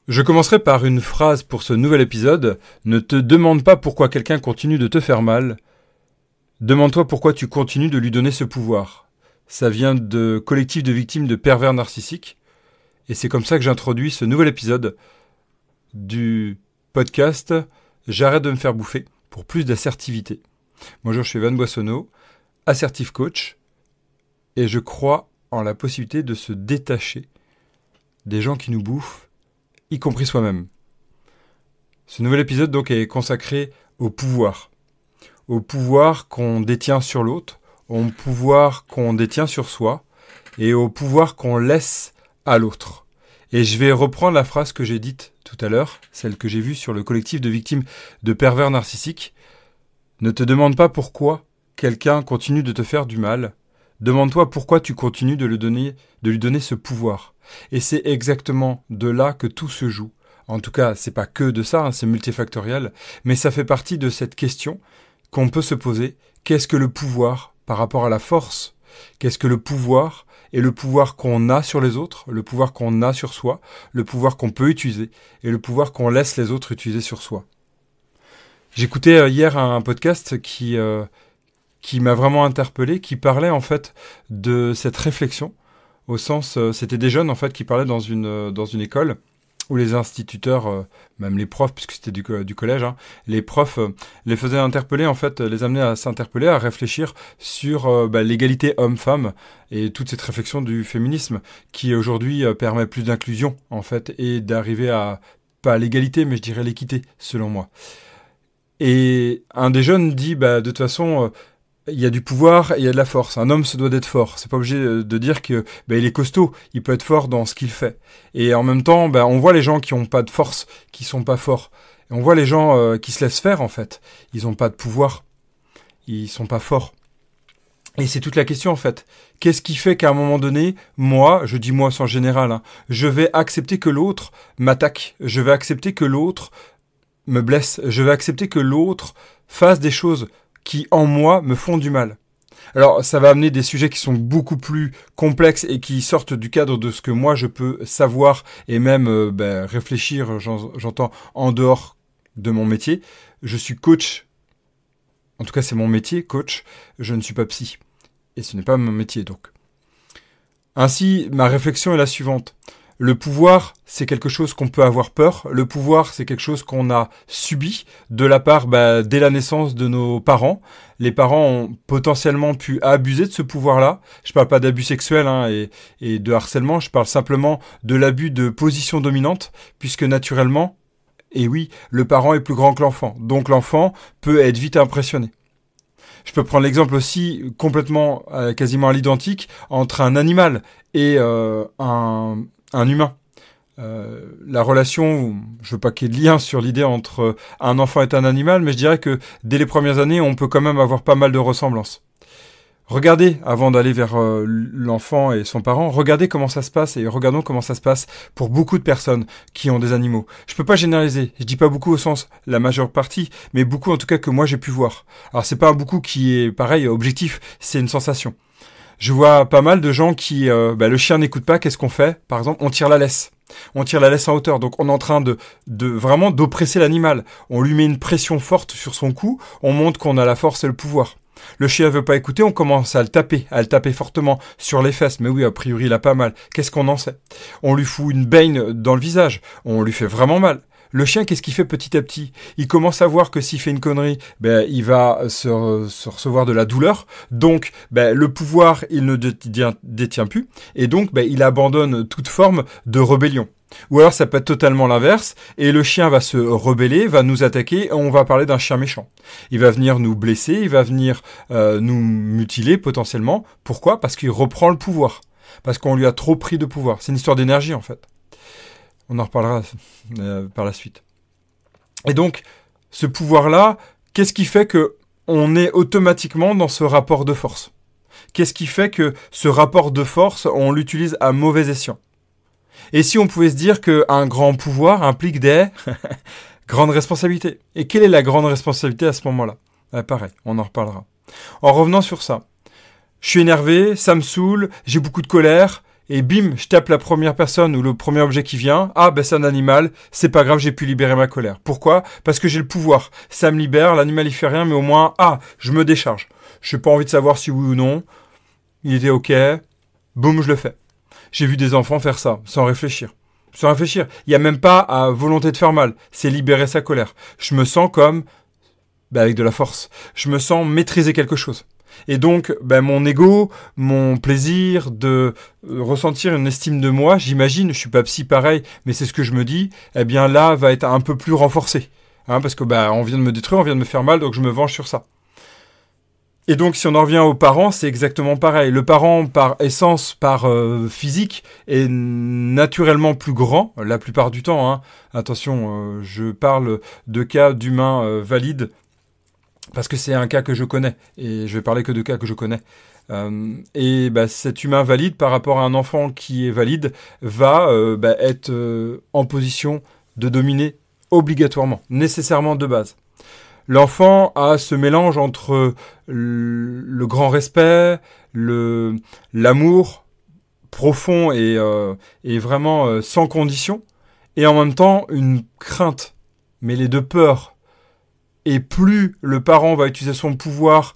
Je commencerai par une phrase pour ce nouvel épisode. Ne te demande pas pourquoi quelqu'un continue de te faire mal. Demande-toi pourquoi tu continues de lui donner ce pouvoir. Ça vient de Collectif de victimes de pervers narcissiques. Et c'est comme ça que j'introduis ce nouvel épisode du podcast J'arrête de me faire bouffer pour plus d'assertivité. Bonjour, je suis Van Boissonneau, assertif coach. Et je crois en la possibilité de se détacher des gens qui nous bouffent, y compris soi-même. Ce nouvel épisode donc est consacré au pouvoir qu'on détient sur l'autre, au pouvoir qu'on détient sur soi et au pouvoir qu'on laisse à l'autre. Et je vais reprendre la phrase que j'ai dite tout à l'heure, celle que j'ai vue sur le collectif de victimes de pervers narcissiques. Ne te demande pas pourquoi quelqu'un continue de te faire du mal. Demande-toi pourquoi tu continues de lui donner ce pouvoir. Et c'est exactement de là que tout se joue. En tout cas, c'est pas que de ça, c'est multifactoriel, mais ça fait partie de cette question qu'on peut se poser. Qu'est-ce que le pouvoir par rapport à la force ? Qu'est-ce que le pouvoir ? Et le pouvoir qu'on a sur les autres, le pouvoir qu'on a sur soi, le pouvoir qu'on peut utiliser, et le pouvoir qu'on laisse les autres utiliser sur soi. J'écoutais hier un podcast qui m'a vraiment interpellé, qui parlait en fait de cette réflexion, au sens, c'était des jeunes en fait qui parlaient dans une école, où les instituteurs, même les profs, puisque c'était du collège, les profs les faisaient interpeller, en fait, les amenaient à s'interpeller, à réfléchir sur l'égalité homme-femme, et toute cette réflexion du féminisme, qui aujourd'hui permet plus d'inclusion, en fait, et d'arriver à, pas l'égalité, mais je dirais l'équité, selon moi. Et un des jeunes dit, de toute façon, il y a du pouvoir et il y a de la force. Un homme se doit d'être fort. C'est pas obligé de dire que il est costaud. Il peut être fort dans ce qu'il fait. Et en même temps, on voit les gens qui ont pas de force, qui sont pas forts. Et on voit les gens qui se laissent faire en fait. Ils ont pas de pouvoir. Ils sont pas forts. Et c'est toute la question en fait. Qu'est-ce qui fait qu'à un moment donné, moi, je dis moi sans général, je vais accepter que l'autre m'attaque. Je vais accepter que l'autre me blesse. Je vais accepter que l'autre fasse des choses qui, en moi, me font du mal. Alors, ça va amener des sujets qui sont beaucoup plus complexes et qui sortent du cadre de ce que moi, je peux savoir et même réfléchir, j'entends, en dehors de mon métier. Je suis coach, en tout cas, c'est mon métier, coach. Je ne suis pas psy. Et ce n'est pas mon métier, donc. Ainsi, ma réflexion est la suivante. Le pouvoir, c'est quelque chose qu'on peut avoir peur. Le pouvoir, c'est quelque chose qu'on a subi de la part, dès la naissance de nos parents. Les parents ont potentiellement pu abuser de ce pouvoir-là. Je parle pas d'abus sexuels et de harcèlement. Je parle simplement de l'abus de position dominante, puisque naturellement, et oui, le parent est plus grand que l'enfant. Donc l'enfant peut être vite impressionné. Je peux prendre l'exemple aussi complètement, quasiment à l'identique, entre un animal et un humain. La relation, je veux pas qu'il y ait de lien sur l'idée entre un enfant et un animal, mais je dirais que dès les premières années, on peut quand même avoir pas mal de ressemblances. Regardez, avant d'aller vers l'enfant et son parent, regardez comment ça se passe et regardons comment ça se passe pour beaucoup de personnes qui ont des animaux. Je peux pas généraliser, je dis pas beaucoup au sens la majeure partie, mais beaucoup en tout cas que moi j'ai pu voir. Alors c'est pas un beaucoup qui est pareil, objectif, c'est une sensation. Je vois pas mal de gens qui, le chien n'écoute pas, qu'est-ce qu'on fait ? Par exemple, on tire la laisse. On tire la laisse en hauteur, donc on est en train de vraiment d'oppresser l'animal. On lui met une pression forte sur son cou, on montre qu'on a la force et le pouvoir. Le chien veut pas écouter, on commence à le taper fortement sur les fesses. Mais oui, a priori, il a pas mal. Qu'est-ce qu'on en sait ? On lui fout une baigne dans le visage, on lui fait vraiment mal. Le chien, qu'est-ce qu'il fait petit à petit ? Il commence à voir que s'il fait une connerie, il va se recevoir de la douleur. Donc, le pouvoir, il ne détient plus. Et donc, il abandonne toute forme de rébellion. Ou alors, ça peut être totalement l'inverse. Et le chien va se rebeller, va nous attaquer. Et on va parler d'un chien méchant. Il va venir nous blesser, il va venir nous mutiler potentiellement. Pourquoi ? Parce qu'il reprend le pouvoir. Parce qu'on lui a trop pris de pouvoir. C'est une histoire d'énergie, en fait. On en reparlera par la suite. Et donc, ce pouvoir-là, qu'est-ce qui fait que on est automatiquement dans ce rapport de force ? Qu'est-ce qui fait que ce rapport de force, on l'utilise à mauvais escient ? Et si on pouvait se dire qu'un grand pouvoir implique des grandes responsabilités ? Et quelle est la grande responsabilité à ce moment-là ? Pareil, on en reparlera. En revenant sur ça, je suis énervé, ça me saoule, j'ai beaucoup de colère, et bim, je tape la première personne ou le premier objet qui vient. Ah, ben c'est un animal, c'est pas grave, j'ai pu libérer ma colère. Pourquoi ? Parce que j'ai le pouvoir. Ça me libère, l'animal il fait rien, mais au moins, je me décharge. Je n'ai pas envie de savoir si oui ou non. Il était ok, boum, je le fais. J'ai vu des enfants faire ça, sans réfléchir. Sans réfléchir. Il n'y a même pas à volonté de faire mal. C'est libérer sa colère. Je me sens comme, avec de la force. Je me sens maîtriser quelque chose. Et donc, mon ego, mon plaisir de ressentir une estime de moi, j'imagine, je suis pas psy pareil, mais c'est ce que je me dis, là, va être un peu plus renforcé. Parce que, on vient de me détruire, on vient de me faire mal, donc je me venge sur ça. Et donc, si on en revient aux parents, c'est exactement pareil. Le parent, par essence, par physique, est naturellement plus grand, la plupart du temps. Attention, je parle de cas d'humains valides, parce que c'est un cas que je connais, et je vais parler que de cas que je connais. Cet humain valide, par rapport à un enfant qui est valide, va être en position de dominer obligatoirement, nécessairement de base. L'enfant a ce mélange entre le grand respect, l'amour profond et vraiment sans condition, et en même temps une crainte, mêlée de peur. Et plus le parent va utiliser son pouvoir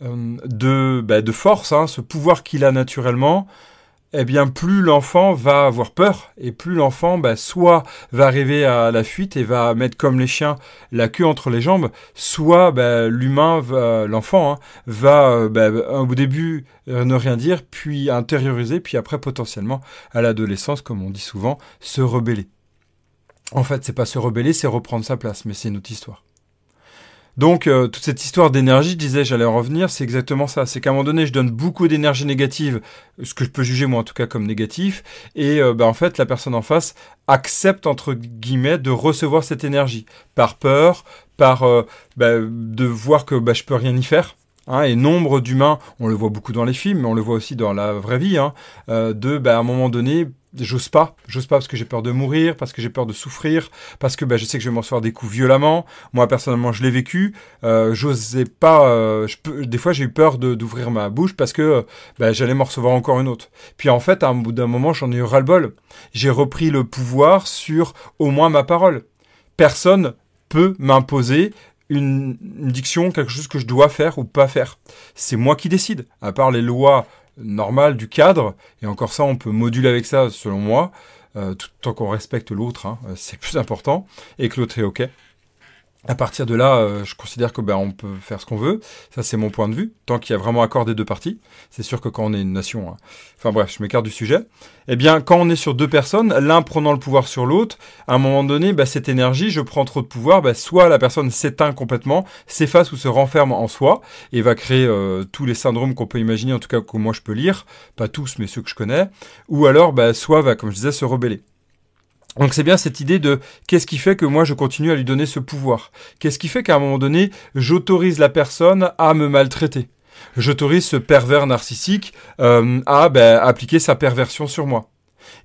de force, ce pouvoir qu'il a naturellement, plus l'enfant va avoir peur, et plus l'enfant soit va arriver à la fuite et va mettre comme les chiens la queue entre les jambes, soit l'enfant va au début ne rien dire, puis intérioriser, puis après potentiellement à l'adolescence, comme on dit souvent, se rebeller. En fait, c'est pas se rebeller, c'est reprendre sa place, mais c'est une autre histoire. Donc, toute cette histoire d'énergie, je disais, j'allais en revenir, c'est exactement ça. C'est qu'à un moment donné, je donne beaucoup d'énergie négative, ce que je peux juger, moi, en tout cas, comme négatif. Et, en fait, la personne en face accepte, entre guillemets, de recevoir cette énergie. Par peur, par de voir que je peux rien y faire. Et nombre d'humains, on le voit beaucoup dans les films, mais on le voit aussi dans la vraie vie, à un moment donné, j'ose pas parce que j'ai peur de mourir, parce que j'ai peur de souffrir, parce que je sais que je vais m'en recevoir des coups violemment. Moi personnellement, je l'ai vécu. J'osais pas. Des fois, j'ai eu peur d'ouvrir ma bouche parce que j'allais m'en recevoir encore une autre. Puis en fait, à un bout d'un moment, j'en ai eu ras-le-bol. J'ai repris le pouvoir sur au moins ma parole. Personne peut m'imposer une diction, quelque chose que je dois faire ou pas faire. C'est moi qui décide. À part les lois normales du cadre, et encore ça, on peut moduler avec ça, selon moi, tout tant qu'on respecte l'autre, c'est plus important, et que l'autre est OK. À partir de là, je considère que on peut faire ce qu'on veut. Ça, c'est mon point de vue. Tant qu'il y a vraiment accord des deux parties. C'est sûr que quand on est une nation... Enfin bref, je m'écarte du sujet. Quand on est sur deux personnes, l'un prenant le pouvoir sur l'autre, à un moment donné, cette énergie, je prends trop de pouvoir, soit la personne s'éteint complètement, s'efface ou se renferme en soi, et va créer tous les syndromes qu'on peut imaginer, en tout cas que moi je peux lire. Pas tous, mais ceux que je connais. Ou alors, soit va, comme je disais, se rebeller. Donc c'est bien cette idée de qu'est-ce qui fait que moi je continue à lui donner ce pouvoir ? Qu'est-ce qui fait qu'à un moment donné, j'autorise la personne à me maltraiter ? J'autorise ce pervers narcissique à appliquer sa perversion sur moi.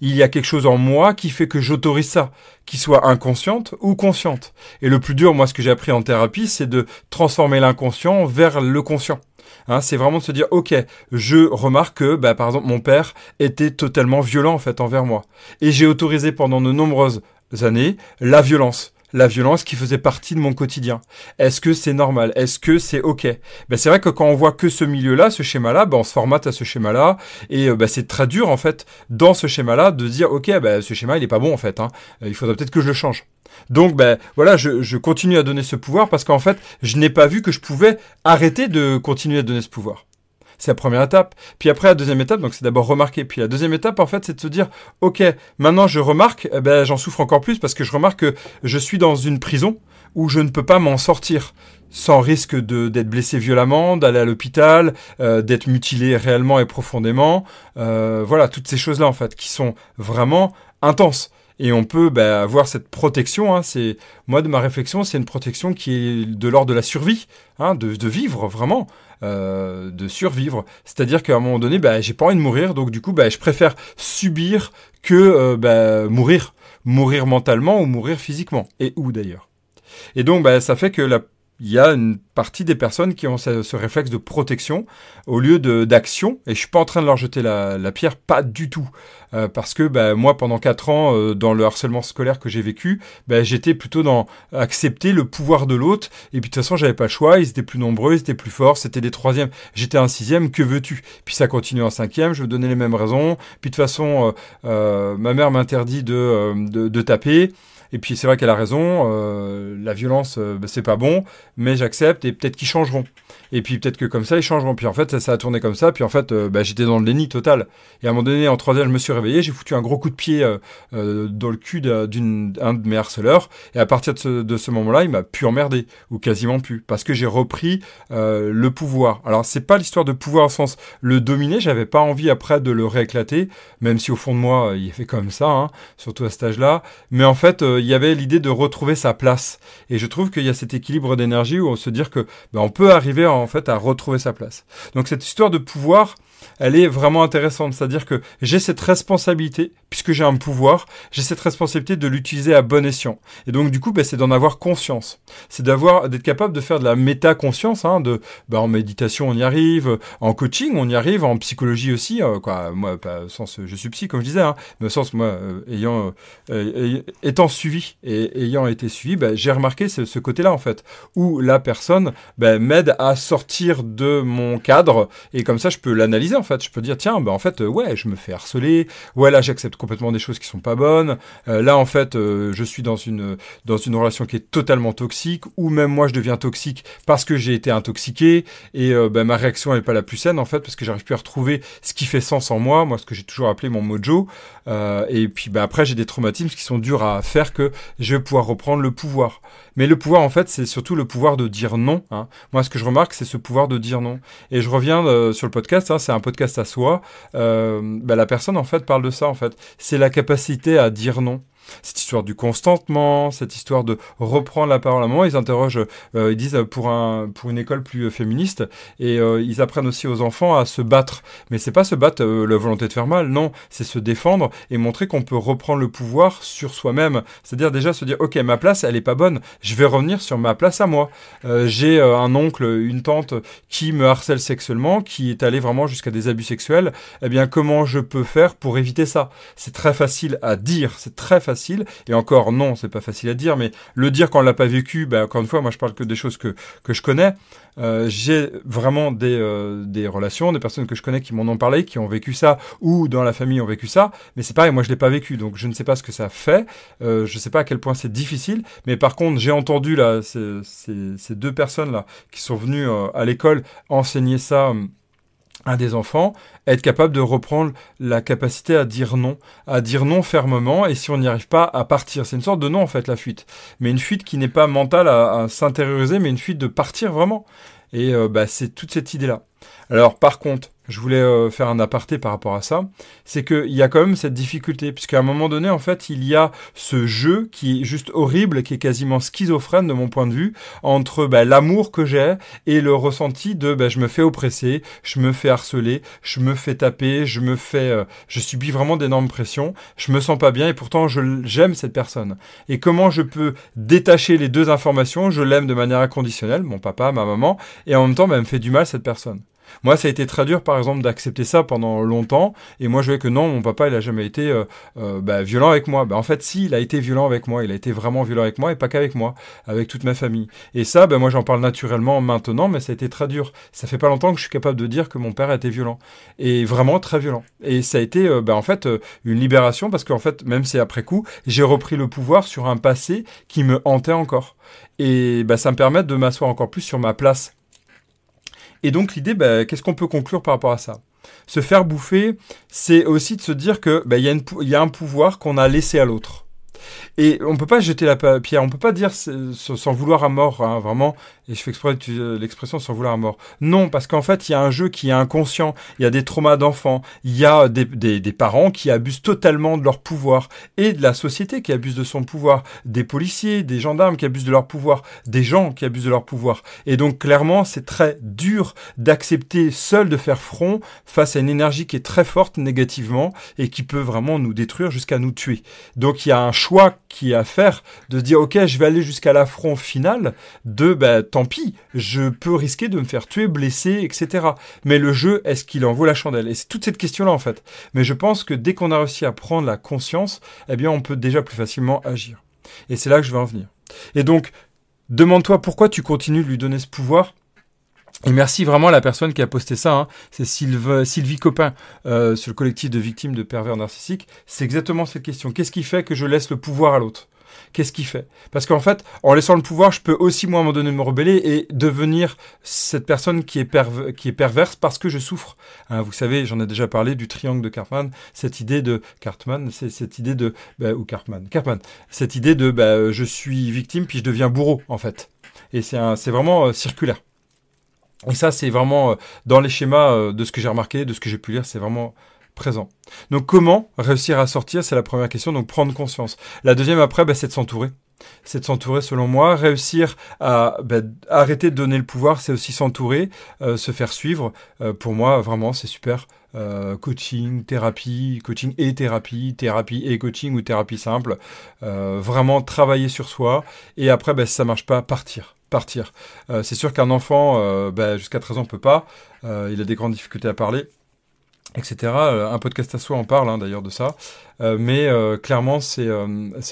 Il y a quelque chose en moi qui fait que j'autorise ça, qu'il soit inconsciente ou consciente. Et le plus dur, moi ce que j'ai appris en thérapie, c'est de transformer l'inconscient vers le conscient. C'est vraiment de se dire, ok, je remarque que, par exemple, mon père était totalement violent en fait envers moi. Et j'ai autorisé pendant de nombreuses années la violence qui faisait partie de mon quotidien. Est-ce que c'est normal ? Est-ce que c'est ok ? C'est vrai que quand on voit que ce milieu-là, ce schéma-là, on se formate à ce schéma-là, et c'est très dur en fait, dans ce schéma-là, de dire, ok, ce schéma il est pas bon en fait, il faudrait peut-être que je le change. Donc voilà, je continue à donner ce pouvoir parce qu'en fait, je n'ai pas vu que je pouvais arrêter de continuer à donner ce pouvoir. C'est la première étape. Puis après, la deuxième étape, donc c'est d'abord remarquer. Puis la deuxième étape, en fait, c'est de se dire, ok, maintenant je remarque, j'en souffre encore plus parce que je remarque que je suis dans une prison où je ne peux pas m'en sortir sans risque d'être blessé violemment, d'aller à l'hôpital, d'être mutilé réellement et profondément. Voilà, toutes ces choses-là, en fait, qui sont vraiment intenses. Et on peut avoir cette protection, c'est moi de ma réflexion, c'est une protection qui est de l'ordre de la survie, de vivre vraiment, de survivre. C'est-à-dire qu'à un moment donné, j'ai pas envie de mourir, donc du coup, je préfère subir que mourir mentalement ou mourir physiquement, et où d'ailleurs. Et donc ça fait que il il y a une partie des personnes qui ont ce réflexe de protection au lieu d'action. Et je suis pas en train de leur jeter la pierre, pas du tout. Parce que moi, pendant 4 ans, dans le harcèlement scolaire que j'ai vécu, j'étais plutôt dans accepter le pouvoir de l'autre. Et puis de toute façon, j'avais pas le choix. Ils étaient plus nombreux, ils étaient plus forts. C'était des 3e. J'étais un 6e. Que veux-tu? Puis ça continue en 5e. Je me donnais les mêmes raisons. Puis de toute façon, ma mère m'interdit de taper. Et puis c'est vrai qu'elle a raison, la violence, c'est pas bon, mais j'accepte et peut-être qu'ils changeront. Et puis peut-être que comme ça, ils changeront. Puis en fait, ça a tourné comme ça. Puis en fait, j'étais dans le déni total. Et à un moment donné, en 3e, je me suis réveillé, j'ai foutu un gros coup de pied dans le cul d'un de mes harceleurs. Et à partir de ce moment-là, il m'a pu emmerder, ou quasiment pu, parce que j'ai repris le pouvoir. Alors c'est pas l'histoire de pouvoir au sens le dominer. J'avais pas envie après de le rééclater, même si au fond de moi, il est fait comme ça, hein, surtout à cet âge-là. Mais en fait, il y avait l'idée de retrouver sa place. Et je trouve qu'il y a cet équilibre d'énergie où on se dit que on peut arriver en fait à retrouver sa place. Donc cette histoire de pouvoir, elle est vraiment intéressante. C'est-à-dire que j'ai cette responsabilité, puisque j'ai un pouvoir, j'ai cette responsabilité de l'utiliser à bon escient. Et donc du coup, c'est d'en avoir conscience. C'est d'être capable de faire de la méta-conscience. En méditation, on y arrive. En coaching, on y arrive. En psychologie aussi. Moi, pas au sens, je suis psy, comme je disais, mais au sens, moi, étant suivi et ayant été suivi, j'ai remarqué ce côté-là, en fait, où la personne m'aide à sortir de mon cadre, et comme ça, je peux l'analyser, en fait. Je peux dire, tiens, en fait, ouais, je me fais harceler, ouais, là, j'accepte complètement des choses qui sont pas bonnes, là, en fait, je suis dans une relation qui est totalement toxique, ou même moi, je deviens toxique parce que j'ai été intoxiqué, et ma réaction n'est pas la plus saine, en fait, parce que j'arrive plus à retrouver ce qui fait sens en moi, ce que j'ai toujours appelé mon mojo, et puis après, j'ai des traumatismes qui sont durs à faire, que je vais pouvoir reprendre le pouvoir. Mais le pouvoir, en fait, c'est surtout le pouvoir de dire non. Moi, ce que je remarque, c'est ce pouvoir de dire non. Et je reviens sur le podcast, c'est un podcast à soi. La personne, en fait, parle de ça, en fait. C'est la capacité à dire non. Cette histoire du consentement, cette histoire de reprendre la parole à un moment, ils interrogent, ils disent pour une école plus féministe, et ils apprennent aussi aux enfants à se battre. Mais c'est pas se battre la volonté de faire mal, non, c'est se défendre et montrer qu'on peut reprendre le pouvoir sur soi-même. C'est-à-dire déjà se dire, ok, ma place, elle est pas bonne, je vais revenir sur ma place à moi. J'ai un oncle, une tante qui me harcèle sexuellement, qui est allé vraiment jusqu'à des abus sexuels. Eh bien, comment je peux faire pour éviter ça? C'est très facile à dire, c'est très facile. Et encore, non, c'est pas facile à dire, mais le dire quand on l'a pas vécu, encore une fois, moi je parle que des choses que je connais. J'ai vraiment des relations, des personnes que je connais qui m'en ont parlé, qui ont vécu ça, ou dans la famille ont vécu ça, mais c'est pareil, moi je l'ai pas vécu, donc je ne sais pas ce que ça fait, je sais pas à quel point c'est difficile, mais par contre j'ai entendu là ces 2 personnes là qui sont venues à l'école enseigner ça à des enfants, être capable de reprendre la capacité à dire non fermement, et si on n'y arrive pas, à partir. C'est une sorte de non, en fait, la fuite. Mais une fuite qui n'est pas mentale à s'intérioriser, mais une fuite de partir vraiment. Et c'est toute cette idée-là. Alors, par contre, je voulais faire un aparté par rapport à ça, c'est qu'il y a quand même cette difficulté, puisqu'à un moment donné, en fait, il y a ce jeu qui est juste horrible, qui est quasiment schizophrène de mon point de vue, entre l'amour que j'ai et le ressenti de je me fais oppresser, je me fais harceler, je me fais taper, je subis vraiment d'énormes pressions, je me sens pas bien et pourtant j'aime cette personne. Et comment je peux détacher les 2 informations? Je l'aime de manière inconditionnelle, mon papa, ma maman, et en même temps, elle me fait du mal, cette personne. Moi, ça a été très dur, par exemple, d'accepter ça pendant longtemps. Et moi, je voyais que non, mon papa, il a jamais été violent avec moi. En fait, si, il a été violent avec moi. Il a été vraiment violent avec moi, et pas qu'avec moi, avec toute ma famille. Et ça, moi, j'en parle naturellement maintenant, mais ça a été très dur. Ça fait pas longtemps que je suis capable de dire que mon père a été violent. Et vraiment très violent. Et ça a été, une libération, parce qu'en fait, même si après coup, j'ai repris le pouvoir sur un passé qui me hantait encore. Et ça me permet de m'asseoir encore plus sur ma place. Et donc l'idée, qu'est-ce qu'on peut conclure par rapport à ça? Se faire bouffer, c'est aussi de se dire que il y a un pouvoir qu'on a laissé à l'autre. Et on peut pas jeter la pierre, on peut pas dire sans vouloir à mort, vraiment, et je fais exprès d'utiliser l'expression sans vouloir à mort. Non, parce qu'en fait, il y a un jeu qui est inconscient, il y a des traumas d'enfants, il y a des parents qui abusent totalement de leur pouvoir, et de la société qui abuse de son pouvoir, des policiers, des gendarmes qui abusent de leur pouvoir, des gens qui abusent de leur pouvoir. Et donc, clairement, c'est très dur d'accepter seul de faire front face à une énergie qui est très forte négativement, et qui peut vraiment nous détruire jusqu'à nous tuer. Donc, il y a un choix choix qui est à faire, de se dire ok, je vais aller jusqu'à l'affront final, tant pis, je peux risquer de me faire tuer, blesser, etc. Mais le jeu, est-ce qu'il en vaut la chandelle? Et c'est toute cette question-là en fait. Mais je pense que dès qu'on a réussi à prendre la conscience, eh bien on peut déjà plus facilement agir. Et c'est là que je vais en venir. Et donc, demande-toi pourquoi tu continues de lui donner ce pouvoir. Et merci vraiment à la personne qui a posté ça, hein. C'est Sylvie Copin, sur le collectif de victimes de pervers narcissiques. C'est exactement cette question. Qu'est-ce qui fait que je laisse le pouvoir à l'autre? Qu'est-ce qui fait? Parce qu'en fait, en laissant le pouvoir, je peux aussi, moi, à un moment donné, me rebeller et devenir cette personne qui est perverse parce que je souffre. Hein, vous savez, j'en ai déjà parlé du triangle de Karpman, cette idée de Cartman, c'est cette idée de Karpman, cette idée de je suis victime puis je deviens bourreau en fait. Et c'est vraiment circulaire. Et ça, c'est vraiment dans les schémas de ce que j'ai remarqué, de ce que j'ai pu lire, c'est vraiment présent. Donc comment réussir à sortir, c'est la première question, donc prendre conscience. La deuxième après, c'est de s'entourer. C'est de s'entourer selon moi. Réussir à arrêter de donner le pouvoir, c'est aussi s'entourer, se faire suivre. Pour moi, vraiment, c'est super. Coaching et thérapie et coaching ou thérapie simple. Vraiment travailler sur soi. Et après, si ça marche pas, partir. C'est sûr qu'un enfant, jusqu'à 13 ans, on peut pas. Il a des grandes difficultés à parler, etc. Un podcast à soi en parle, hein, d'ailleurs, de ça. Mais clairement, c'est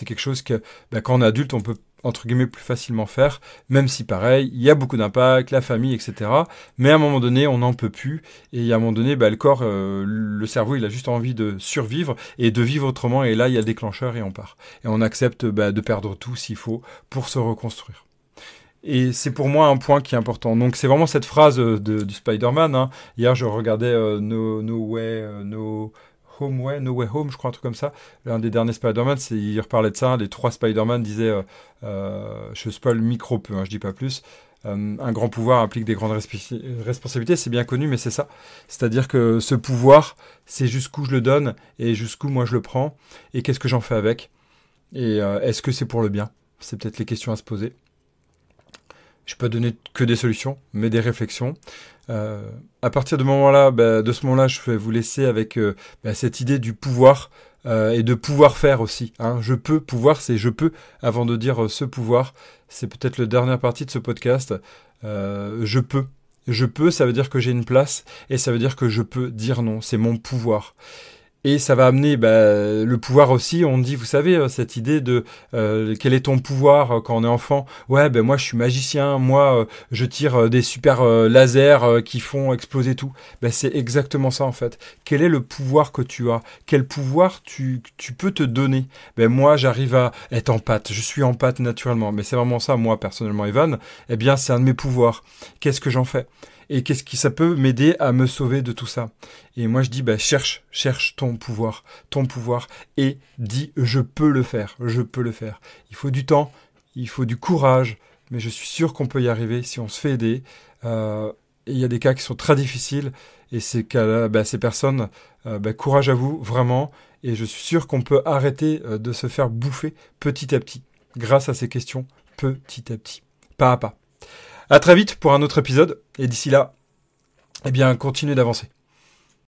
quelque chose que, quand on est adulte, on peut, entre guillemets, plus facilement faire, même si, pareil, il y a beaucoup d'impact, la famille, etc. Mais à un moment donné, on n'en peut plus. Et à un moment donné, le corps, le cerveau, il a juste envie de survivre et de vivre autrement. Et là, il y a le déclencheur et on part. Et on accepte de perdre tout, s'il faut, pour se reconstruire. Et c'est pour moi un point qui est important. Donc c'est vraiment cette phrase du Spider-Man. Hein. Hier, je regardais No Way Home, je crois, un truc comme ça. L'un des derniers Spider-Man, il reparlait de ça. Les 3 Spider-Man disaient, je spoil micro peu, hein, je dis pas plus. Un grand pouvoir implique des grandes responsabilités, c'est bien connu, mais c'est ça. C'est-à-dire que ce pouvoir, c'est jusqu'où je le donne et jusqu'où moi je le prends. Et qu'est-ce que j'en fais avec? Et est-ce que c'est pour le bien? C'est peut-être les questions à se poser. Je peux donner que des solutions, mais des réflexions. À partir de ce moment-là, je vais vous laisser avec cette idée du pouvoir et de pouvoir faire aussi. Hein. Je peux, pouvoir, c'est je peux. Avant de dire ce pouvoir, c'est peut-être la dernière partie de ce podcast. Je peux. Je peux, ça veut dire que j'ai une place et ça veut dire que je peux dire non. C'est mon pouvoir. Et ça va amener le pouvoir aussi. On dit, vous savez, cette idée de quel est ton pouvoir quand on est enfant? Ouais, moi je suis magicien, moi je tire des super lasers qui font exploser tout. C'est exactement ça en fait. Quel est le pouvoir que tu as? Quel pouvoir tu peux te donner? Moi j'arrive à être en pâte. Je suis en pâte naturellement. Mais c'est vraiment ça, moi personnellement, Evan. Eh bien c'est un de mes pouvoirs. Qu'est-ce que j'en fais? Et qu'est-ce qui ça peut m'aider à me sauver de tout ça? Et moi je dis cherche ton pouvoir, et dis je peux le faire. Il faut du temps, il faut du courage, mais je suis sûr qu'on peut y arriver si on se fait aider. Et il y a des cas qui sont très difficiles et ces cas-là, ces personnes, courage à vous vraiment. Et je suis sûr qu'on peut arrêter de se faire bouffer petit à petit, grâce à ces questions, petit à petit, pas à pas. À très vite pour un autre épisode, et d'ici là, continuez d'avancer.